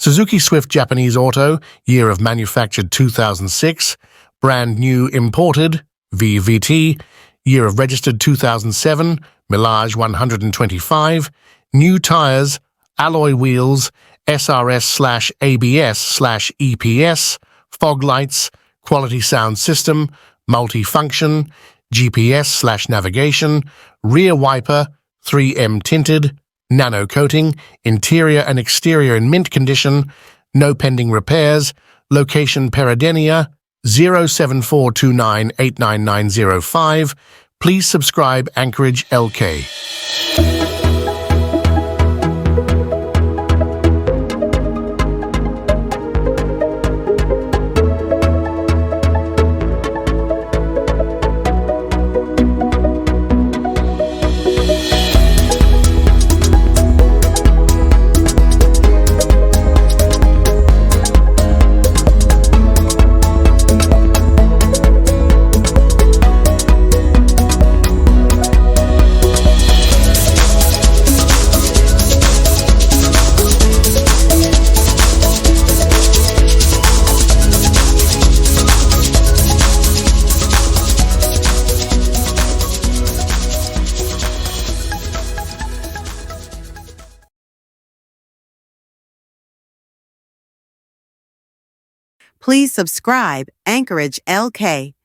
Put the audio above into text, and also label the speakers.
Speaker 1: Suzuki Swift Japanese Auto, year of manufactured 2006, brand new imported, VVT, year of registered 2007, Milage 125, new tyres, alloy wheels, SRS/ABS/EPS, fog lights, quality sound system, multifunction, GPS/navigation, rear wiper, 3M tinted, Nano coating, interior and exterior in mint condition, no pending repairs, location Peradeniya, 07429899905. Please subscribe Anchorage LK.
Speaker 2: Please subscribe Anchorage LK.